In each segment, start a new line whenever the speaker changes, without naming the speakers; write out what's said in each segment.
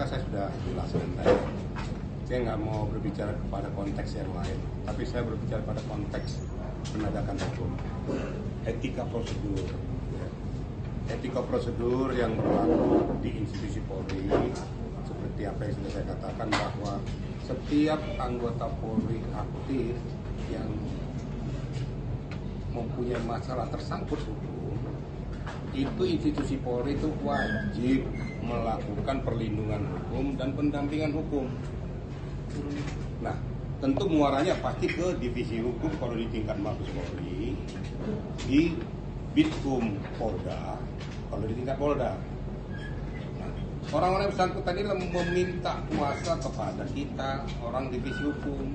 rasa saya sudah jelaskan tadi. Saya nggak mau berbicara pada konteks yang lain, tapi saya berbicara pada konteks penegakan hukum, etika prosedur. Etika prosedur yang berlaku di institusi Polri, seperti apa yang sudah saya katakan, bahwa setiap anggota Polri aktif yang mempunyai masalah tersangkut hukum, itu institusi Polri itu wajib melakukan perlindungan hukum dan pendampingan hukum. Nah, tentu muaranya pasti ke divisi hukum kalau di tingkat Mabes Polri, di Bitkum Polda, kalau di tingkat Polda. Nah, orang-orang yang bersangkutan ini meminta kuasa kepada kita, orang divisi hukum,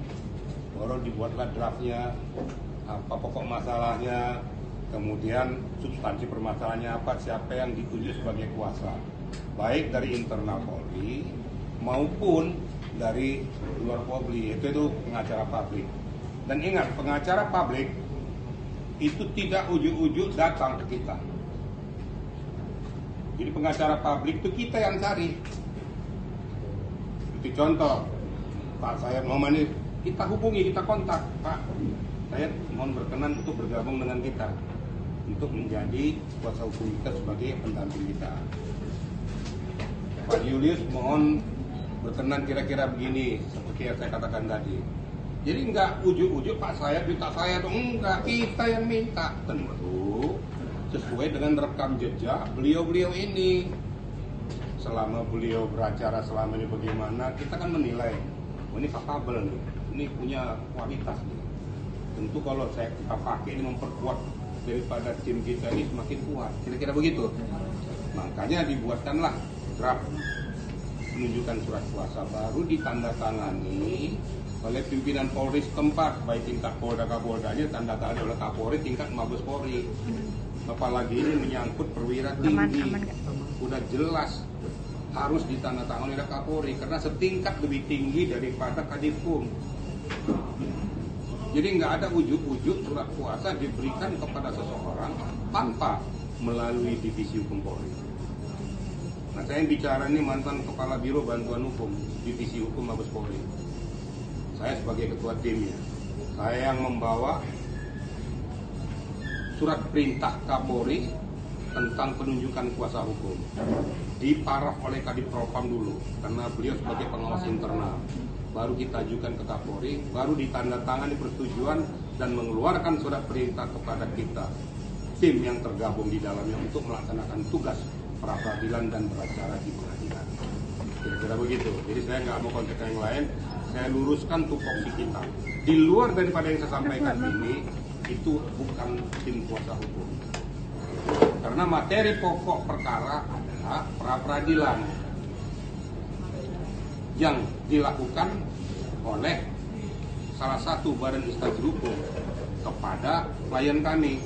baru dibuatlah draftnya, apa pokok masalahnya, kemudian substansi permasalahannya apa, siapa yang ditunjuk sebagai kuasa, baik dari internal Polri maupun dari luar Polri, itu pengacara publik. Dan ingat, pengacara publik itu tidak ujuk-ujuk datang ke kita. Jadi pengacara publik itu kita yang cari. Seperti contoh, Pak saya Muhammad ini, kita hubungi, kita kontak, Pak saya mohon berkenan untuk bergabung dengan kita, untuk menjadi kuasa hukum kita sebagai pendamping kita. Pak Julius mohon berkenan kira-kira begini, seperti yang saya katakan tadi. Jadi enggak ujuk-ujuk Pak saya minta saya dong, enggak, kita yang minta. Tentu sesuai dengan rekam jejak beliau-beliau ini. Selama beliau beracara selama ini bagaimana, kita kan menilai, oh ini capable nih, ini punya kualitas nih. Tentu kalau kita pakai ini memperkuat daripada tim kita ini semakin kuat, kira-kira begitu. Makanya dibuatkanlah draft penunjukan surat kuasa, baru ditandatangani oleh pimpinan Polri setempat, baik tingkat Polda Kapoldanya, tanda tangan oleh Kapolri tingkat Mabes Polri. Apalagi ini menyangkut perwira tinggi, udah jelas harus ditandatangani oleh Kapolri karena setingkat lebih tinggi daripada Kadifkum. Jadi nggak ada ujuk-ujuk surat kuasa diberikan kepada seseorang tanpa melalui divisi hukum Polri. Nah, saya yang bicara ini mantan Kepala Biro Bantuan Hukum Divisi Hukum Mabes Polri. Saya sebagai ketua timnya, saya yang membawa surat perintah Kapolri tentang penunjukan kuasa hukum, diparaf oleh Kadif Propam dulu, karena beliau sebagai pengawas internal. Baru kita ajukan ke Kapolri, baru ditandatangani persetujuan dan mengeluarkan surat perintah kepada kita, tim yang tergabung di dalamnya untuk melaksanakan tugas pra-peradilan dan beracara di pengadilan. Kira-kira begitu. Jadi saya nggak mau konteks yang lain, saya luruskan tupoksi kita. Di luar daripada yang saya sampaikan ini, itu bukan tim kuasa hukum. Karena materi pokok perkara adalah pra-peradilan yang dilakukan oleh salah satu badan instansi hukum kepada klien kami.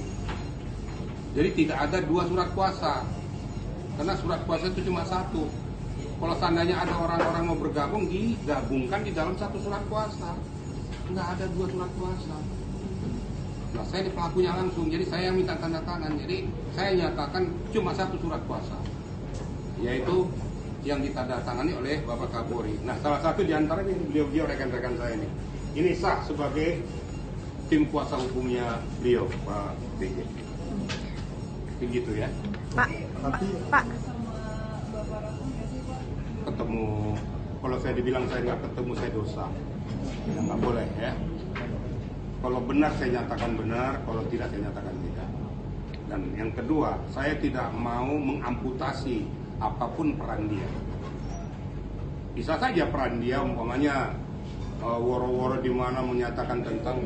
Jadi tidak ada dua surat kuasa, karena surat kuasa itu cuma satu. Kalau seandainya ada orang-orang mau bergabung, digabungkan di dalam satu surat kuasa. Nggak ada dua surat kuasa. Nah, saya di pelakunya langsung, jadi saya yang minta tanda tangan. Jadi saya nyatakan cuma satu surat kuasa, yaitu yang ditandatangani oleh Bapak Kapolri. Nah, salah satu di antaranya beliau rekan-rekan saya ini. Ini sah sebagai tim kuasa hukumnya beliau, Pak BG. Begitu ya.
Pak.
Ketemu, kalau saya dibilang saya nggak ketemu, saya dosa. Ya, nggak boleh ya. Kalau benar saya nyatakan benar, kalau tidak saya nyatakan tidak. Dan yang kedua, saya tidak mau mengamputasi apapun peran dia. Bisa saja peran dia umpamanya woro-woro di mana menyatakan tentang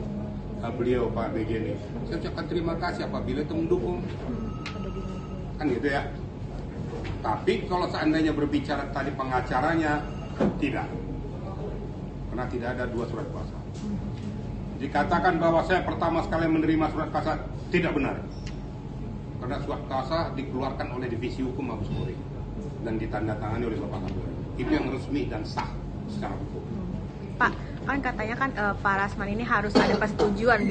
beliau Pak BG ini. Saya ucapkan terima kasih apabila itu mendukung. Kan gitu ya. Tapi kalau seandainya berbicara tadi pengacaranya, tidak. Karena tidak ada dua surat kuasa. Dikatakan bahwa saya pertama sekali menerima surat kuasa, tidak benar. Karena surat kuasa dikeluarkan oleh Divisi Hukum Mabes Polri dan ditandatangani oleh Bapak Kapolri. Itu yang resmi dan sah secara hukum.
Pak, kan katanya kan Pak Rasman ini harus ada persetujuan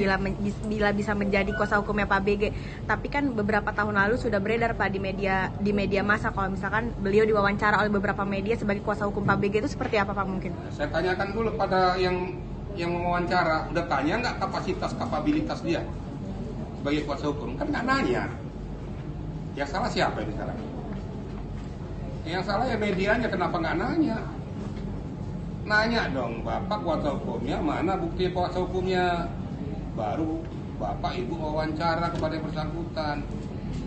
bila bisa menjadi kuasa hukumnya Pak BG. Tapi kan beberapa tahun lalu sudah beredar Pak di media massa kalau misalkan beliau diwawancara oleh beberapa media sebagai kuasa hukum Pak BG, itu seperti apa Pak mungkin?
Saya tanyakan dulu pada yang mewawancara, udah tanya nggak kapabilitas dia sebagai kuasa hukum? Kan nggak nanya. Yang salah siapa ini sekarang? Yang salah ya medianya, kenapa nggak nanya? Nanya dong, Bapak kuasa hukumnya, mana bukti kuasa hukumnya? Baru Bapak Ibu wawancara kepada yang bersangkutan.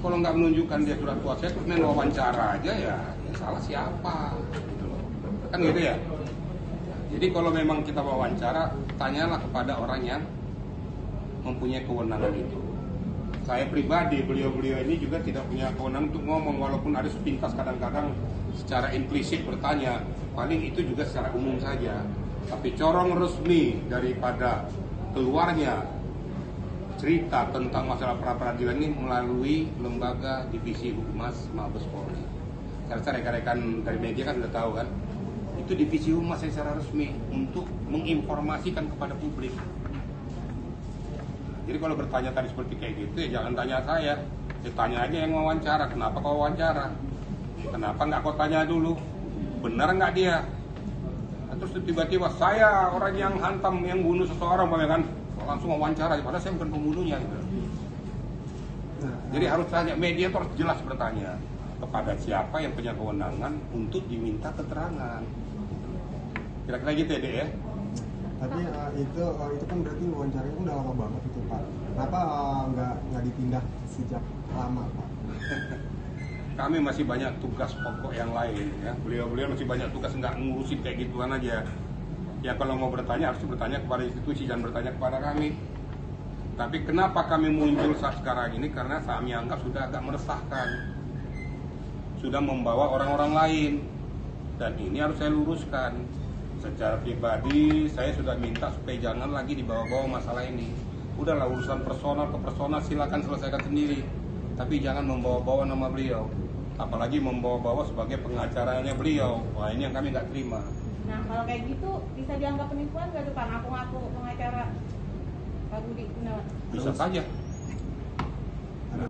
Kalau nggak menunjukkan dia surat kuasa, terus main wawancara aja ya salah siapa? Gitu loh. Kan gitu ya? Jadi kalau memang kita wawancara, tanyalah kepada orang yang mempunyai kewenangan itu. Saya pribadi, beliau-beliau ini juga tidak punya kewenangan untuk ngomong, walaupun ada sepintas kadang-kadang secara implisit bertanya, paling itu juga secara umum saja. Tapi corong resmi daripada keluarnya cerita tentang masalah pra-peradilan ini melalui lembaga divisi Humas Mabes Polri. Karena rekan-rekan dari media kan sudah tahu kan, itu divisi Humas yang secara resmi untuk menginformasikan kepada publik. Jadi kalau bertanya tadi seperti kayak gitu ya jangan tanya saya, tanya aja yang wawancara. Kenapa kau wawancara? Kenapa nggak kau tanya dulu? Benar nggak dia? Terus tiba-tiba saya orang yang hantam, yang bunuh seseorang, kan langsung wawancara, padahal saya bukan pembunuhnya. Gitu. Jadi harus tanya, media harus jelas bertanya kepada siapa yang punya kewenangan untuk diminta keterangan. Kira-kira gitu ya, Dek ya?
Tapi itu kan berarti wawancaranya udah lama banget itu Pak. Kenapa nggak dipindah sejak lama Pak?
Kami masih banyak tugas pokok yang lain ya. Beliau-beliau masih banyak tugas, nggak ngurusin kayak gituan aja. Ya kalau mau bertanya harus bertanya kepada institusi, jangan bertanya kepada kami. Tapi kenapa kami muncul saat sekarang ini? Karena kami anggap sudah agak meresahkan, sudah membawa orang-orang lain, dan ini harus saya luruskan. Secara pribadi saya sudah minta supaya jangan lagi dibawa-bawa masalah ini. Udahlah, urusan personal ke personal silakan selesaikan sendiri, tapi jangan membawa-bawa nama beliau, apalagi membawa-bawa sebagai pengacaranya beliau. Wah, ini yang kami nggak terima.
Nah kalau kayak gitu bisa dianggap penipuan nggak tuh Pak, ngaku-ngaku pengacara Pak Budi Gunawan?
Bisa saja.